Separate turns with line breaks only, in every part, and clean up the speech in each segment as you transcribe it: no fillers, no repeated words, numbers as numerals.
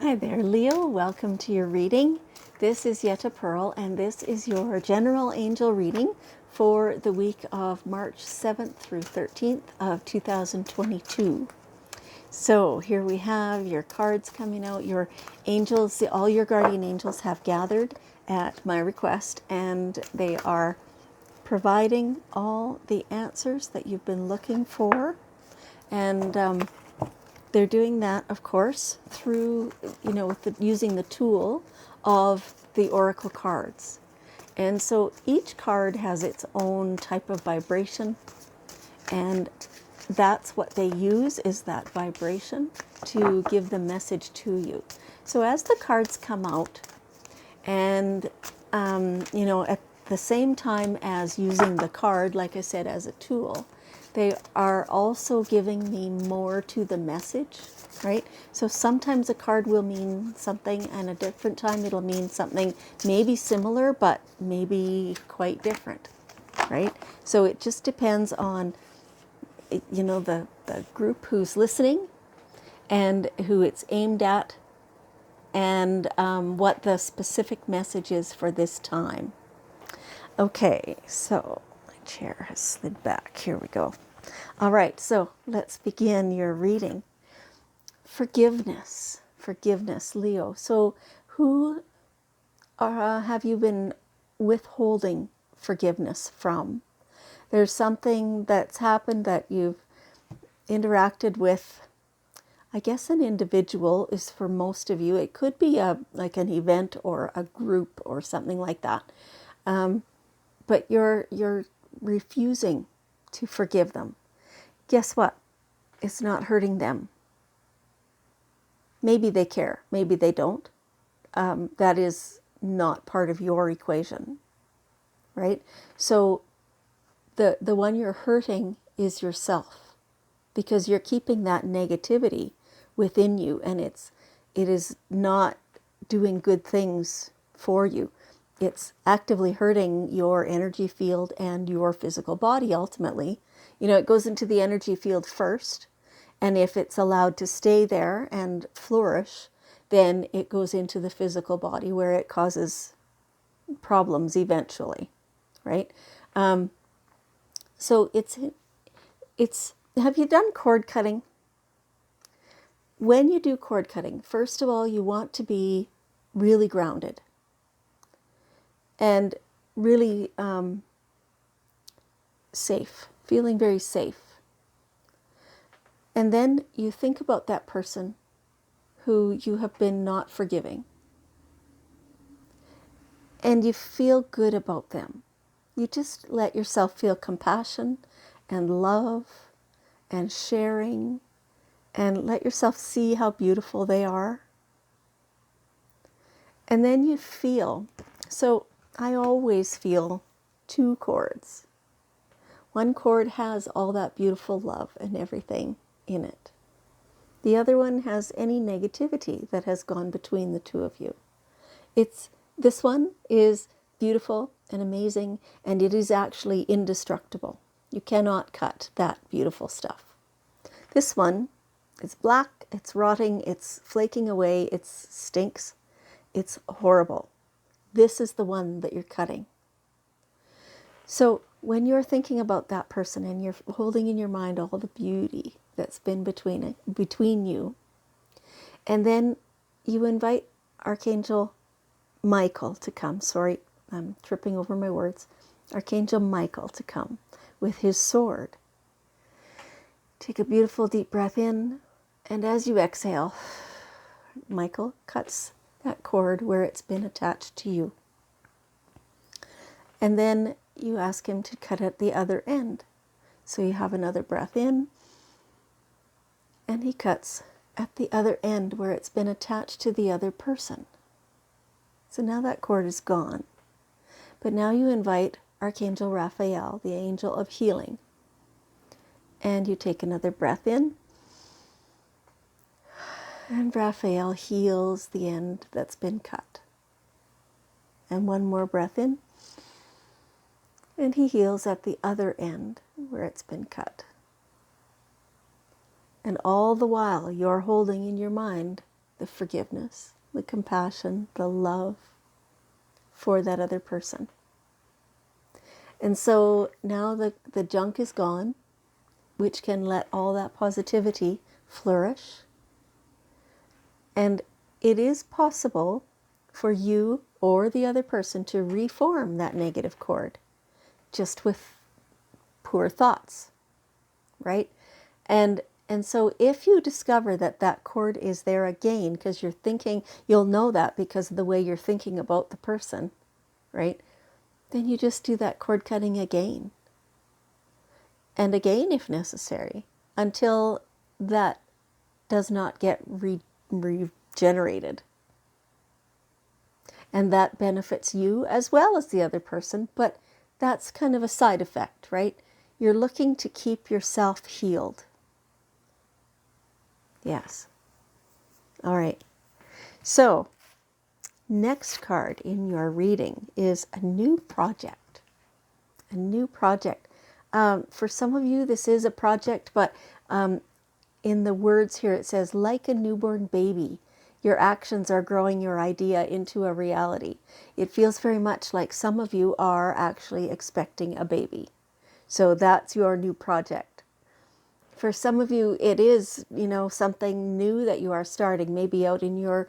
Hi there, Leo. Welcome to your reading. This is Yetta Pearl, and this is your general angel reading for the week of March 7th through 13th of 2022. So here we have your cards coming out. Your angels, all your guardian angels have gathered at my request, and they are providing all the answers that you've been looking for. And they're doing that, of course, through, using the tool of the oracle cards. And so each card has its own type of vibration, and that's what they use, is that vibration to give the message to you. So as the cards come out, and at the same time as using the card, like I said, as a tool, they are also giving me more to the message, right? So sometimes a card will mean something, and a different time it'll mean something maybe similar, but maybe quite different, right? So it just depends on, the group who's listening and who it's aimed at, and what the specific message is for this time. Okay, so my chair has slid back. Here we go. All right, so let's begin your reading. Forgiveness, Leo. So who have you been withholding forgiveness from? There's something that's happened that you've interacted with. I guess an individual is for most of you. It could be like an event or a group or something like that. But you're refusing to forgive them. Guess what? It's not hurting them. Maybe they care, maybe they don't. That is not part of your equation, right? So the one you're hurting is yourself, because you're keeping that negativity within you, and it is not doing good things for you. It's actively hurting your energy field and your physical body ultimately. It goes into the energy field first, and if it's allowed to stay there and flourish, then it goes into the physical body, where it causes problems eventually, right? So it's have you done cord cutting? When you do cord cutting, first of all, you want to be really grounded and really safe, feeling very safe. And then you think about that person who you have been not forgiving, and you feel good about them. You just let yourself feel compassion and love and sharing, and let yourself see how beautiful they are. And then you feel, so I always feel two cords. One cord has all that beautiful love and everything in it. The other one has any negativity that has gone between the two of you. This one is beautiful and amazing, and it is actually indestructible. You cannot cut that beautiful stuff. This one is black, it's rotting, it's flaking away, it stinks, it's horrible. This is the one that you're cutting. So when you're thinking about that person and you're holding in your mind all the beauty that's been between you, and then you invite Archangel Michael to come. Sorry, I'm tripping over my words. Archangel Michael to come with his sword. Take a beautiful deep breath in, and as you exhale, Michael cuts that cord where it's been attached to you. And then you ask him to cut at the other end. So you have another breath in, and he cuts at the other end where it's been attached to the other person. So now that cord is gone. But now you invite Archangel Raphael, the angel of healing. And you take another breath in. And Raphael heals the end that's been cut. And one more breath in. And he heals at the other end where it's been cut. And all the while you're holding in your mind the forgiveness, the compassion, the love for that other person. And so now the junk is gone, which can let all that positivity flourish. And it is possible for you or the other person to reform that negative cord just with poor thoughts, right? And so if you discover that that cord is there again, because you're thinking, you'll know that because of the way you're thinking about the person, right? Then you just do that cord cutting again. And again if necessary, until that does not get regenerated. And that benefits you as well as the other person, but that's kind of a side effect, right? You're looking to keep yourself healed. Yes. All right. So, next card in your reading is a new project. A new project. For some of you, this is a project, but in the words here, it says, like a newborn baby, your actions are growing your idea into a reality. It feels very much like some of you are actually expecting a baby. So that's your new project. For some of you, it is, something new that you are starting, maybe out in your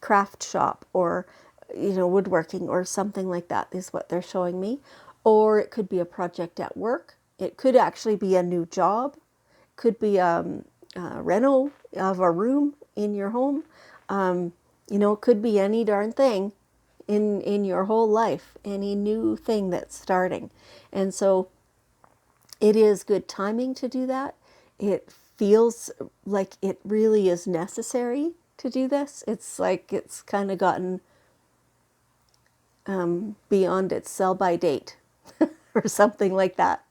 craft shop or, woodworking or something like that is what they're showing me. Or it could be a project at work. It could actually be a new job. Could be a reno of a room in your home. It could be any darn thing in your whole life, any new thing that's starting. And so it is good timing to do that. It feels like it really is necessary to do this. It's like it's kind of gotten beyond its sell-by date or something like that.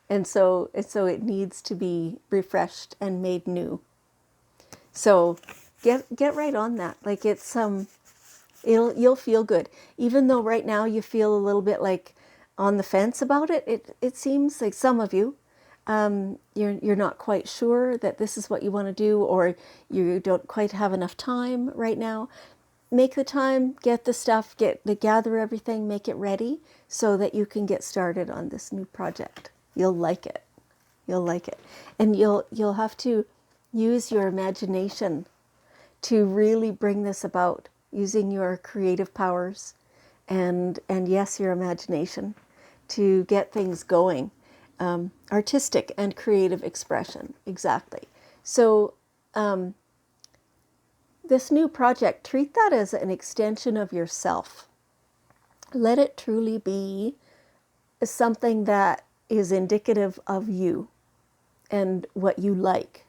And so it needs to be refreshed and made new. So get right on that. Like it's you'll feel good. Even though right now you feel a little bit like on the fence about it, it seems like some of you, you're not quite sure that this is what you want to do, or you don't quite have enough time right now. Make the time, get the stuff, gather everything, make it ready so that you can get started on this new project. You'll like it. You'll like it. And you'll have to use your imagination to really bring this about, using your creative powers and yes, your imagination to get things going. Artistic and creative expression, exactly. So this new project, treat that as an extension of yourself. Let it truly be something that is indicative of you and what you like.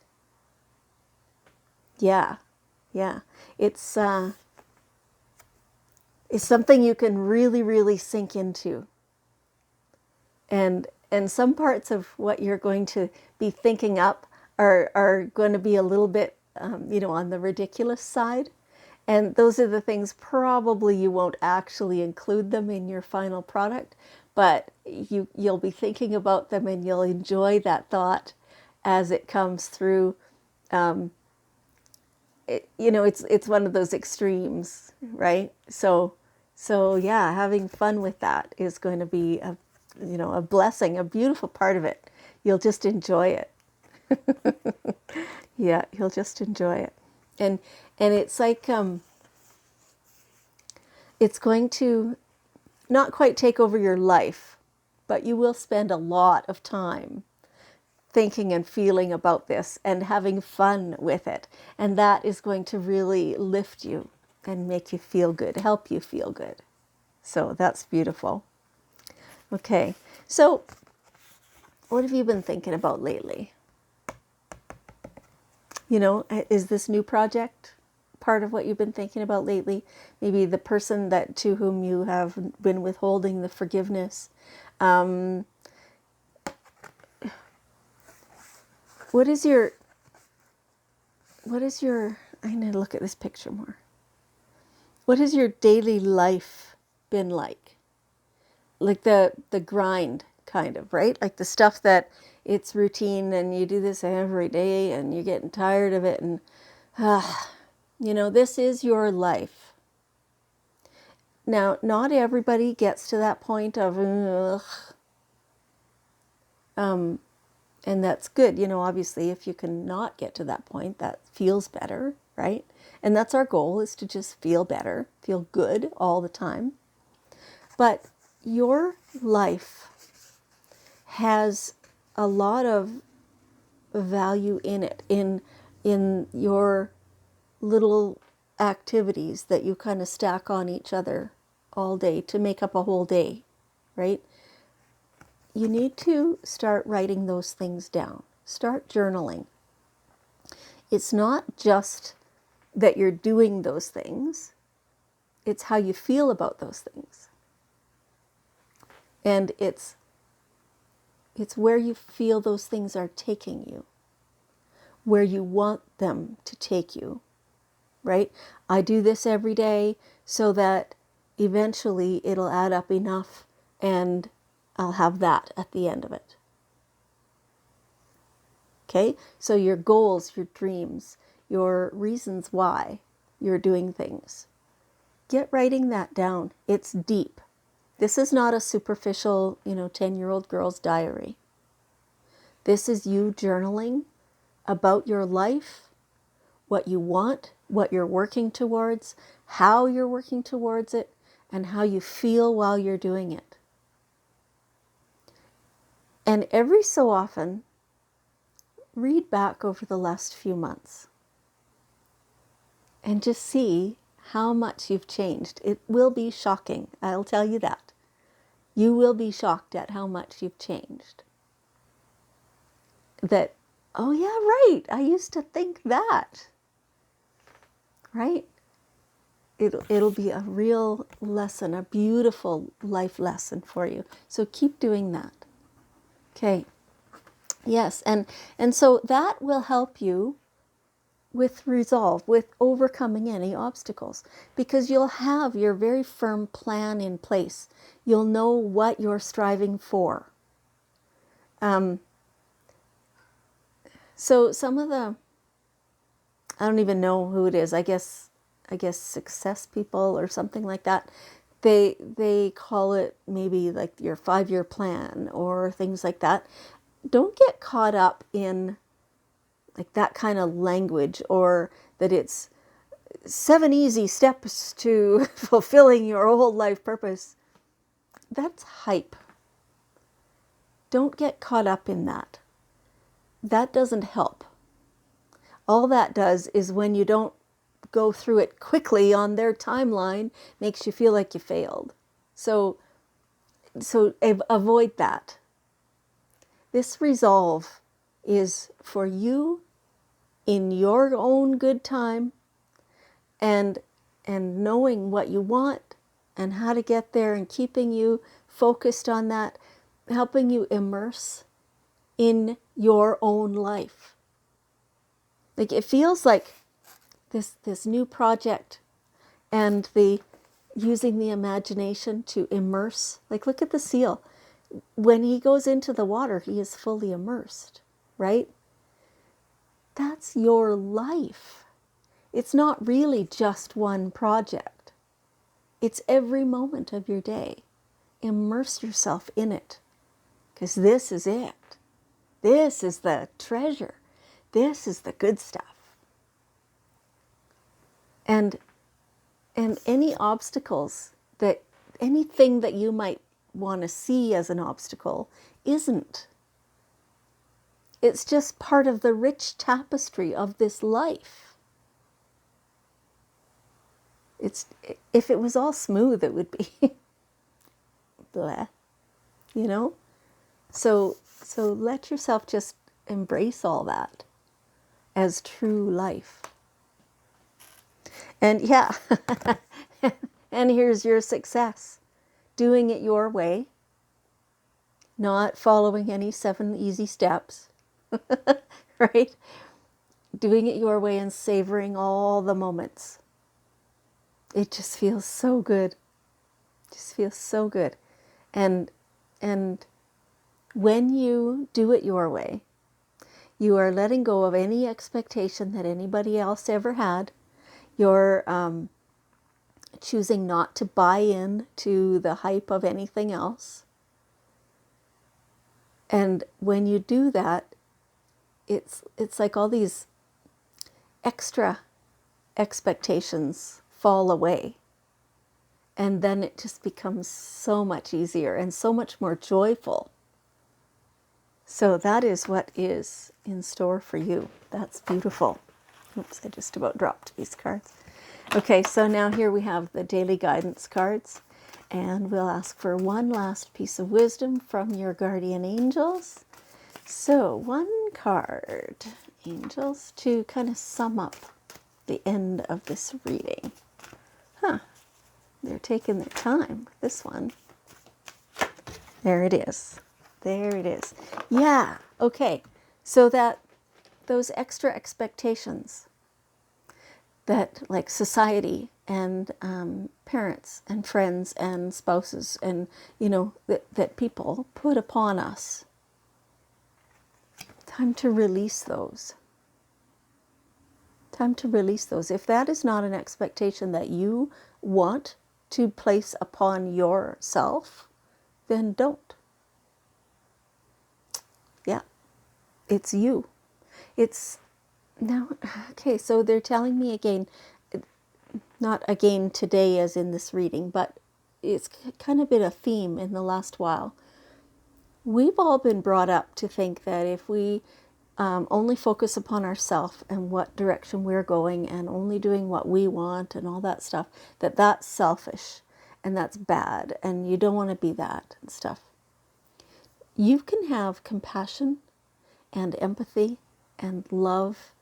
Yeah. It's something you can really, really sink into. And some parts of what you're going to be thinking up are going to be a little bit, on the ridiculous side. And those are the things probably you won't actually include them in your final product, but you'll be thinking about them and you'll enjoy that thought as it comes through. It's one of those extremes, right? So yeah, having fun with that is going to be a blessing, a beautiful part of it. You'll just enjoy it. Yeah, you'll just enjoy it. And it's like, it's going to not quite take over your life, but you will spend a lot of time thinking and feeling about this and having fun with it. And that is going to really lift you and make you feel good, help you feel good. So that's beautiful. Okay, so what have you been thinking about lately? Is this new project part of what you've been thinking about lately? Maybe the person to whom you have been withholding the forgiveness. What is your, I need to look at this picture more. What has your daily life been like? Like the grind kind of, right? Like the stuff that it's routine and you do this every day and you're getting tired of it and You know, this is your life. Now, not everybody gets to that point of, ugh, and that's good. You know, obviously, if you can not get to that point, that feels better, right? And that's our goal, is to just feel better, feel good all the time. But your life has a lot of value in it, in your little activities that you kind of stack on each other all day to make up a whole day, right? You need to start writing those things down. Start journaling. It's not just that you're doing those things, it's how you feel about those things. And it's where you feel those things are taking you, where you want them to take you, right? I do this every day so that eventually it'll add up enough and I'll have that at the end of it. Okay? So your goals, your dreams, your reasons why you're doing things. Get writing that down. It's deep. This is not a superficial, 10-year-old girl's diary. This is you journaling about your life, what you want, what you're working towards, how you're working towards it, and how you feel while you're doing it. And every so often, read back over the last few months and just see how much you've changed. It will be shocking, I'll tell you that. You will be shocked at how much you've changed. That, oh yeah, right, I used to think that. Right? It'll be a real lesson, a beautiful life lesson for you. So keep doing that. Okay. Yes, and so that will help you with resolve, with overcoming any obstacles, because you'll have your very firm plan in place. You'll know what you're striving for. So some of the, I don't even know who it is. I guess success people or something like that. They call it maybe like your 5-year plan or things like that. Don't get caught up in like that kind of language, or that it's 7 easy steps to fulfilling your whole life purpose. That's hype. Don't get caught up in that. That doesn't help. All that does is, when you don't go through it quickly on their timeline, makes you feel like you failed. So avoid that. This resolve is for you in your own good time, and knowing what you want and how to get there, and keeping you focused on that, helping you immerse in your own life. Like, it feels like this new project, and the using the imagination to immerse. Like, look at the seal. When he goes into the water, he is fully immersed, right? That's your life. It's not really just one project. It's every moment of your day. Immerse yourself in it, because this is it. This is the treasure. This is the good stuff. And any obstacles, that anything that you might want to see as an obstacle isn't. It's just part of the rich tapestry of this life. If it was all smooth, it would be bleh, So let yourself just embrace all that as true life. And yeah, and here's your success. Doing it your way, not following any 7 easy steps, right? Doing it your way and savoring all the moments. It just feels so good. It just feels so good. And when you do it your way, you are letting go of any expectation that anybody else ever had. You're choosing not to buy in to the hype of anything else. And when you do that, it's like all these extra expectations fall away. And then it just becomes so much easier and so much more joyful. So that is what is in store for you. That's beautiful. Oops, I just about dropped these cards. Okay, so now here we have the daily guidance cards. And we'll ask for one last piece of wisdom from your guardian angels. So one card, angels, to kind of sum up the end of this reading. They're taking their time with this one. There it is. There it is. Yeah, okay. So that those extra expectations that like society and parents and friends and spouses and, that people put upon us. Time to release those. Time to release those. If that is not an expectation that you want to place upon yourself, then don't. Yeah, it's you. It's now, okay, so they're telling me again, not again today as in this reading, but it's kind of been a theme in the last while. We've all been brought up to think that if we only focus upon ourselves and what direction we're going and only doing what we want and all that stuff, that's selfish and that's bad and you don't want to be that and stuff. You can have compassion and empathy and love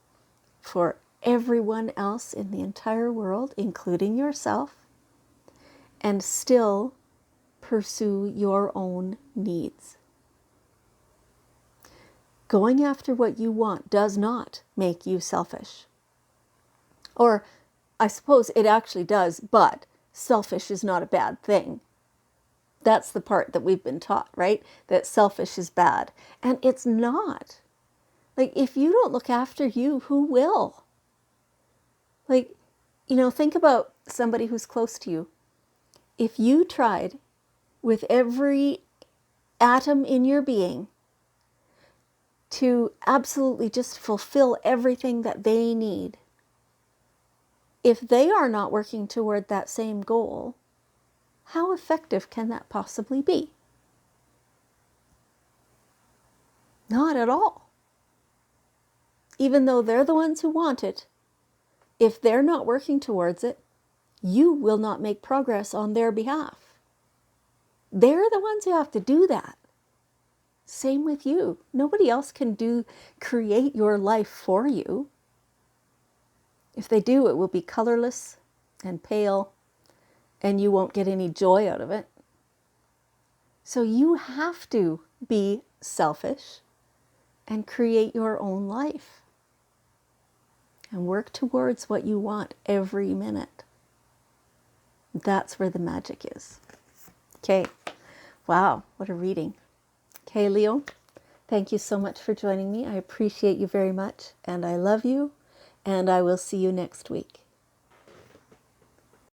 for everyone else in the entire world, including yourself, and still pursue your own needs. Going after what you want does not make you selfish. Or I suppose it actually does, but selfish is not a bad thing. That's the part that we've been taught, right? That selfish is bad. And it's not. Like, if you don't look after you, who will? Like, think about somebody who's close to you. If you tried with every atom in your being to absolutely just fulfill everything that they need, if they are not working toward that same goal, how effective can that possibly be? Not at all. Even though they're the ones who want it, if they're not working towards it, you will not make progress on their behalf. They're the ones who have to do that. Same with you. Nobody else can create your life for you. If they do, it will be colorless and pale, and you won't get any joy out of it. So you have to be selfish and create your own life and work towards what you want every minute. That's where the magic is. Okay. Wow, what a reading. Okay, Leo, thank you so much for joining me. I appreciate you very much, and I love you, and I will see you next week.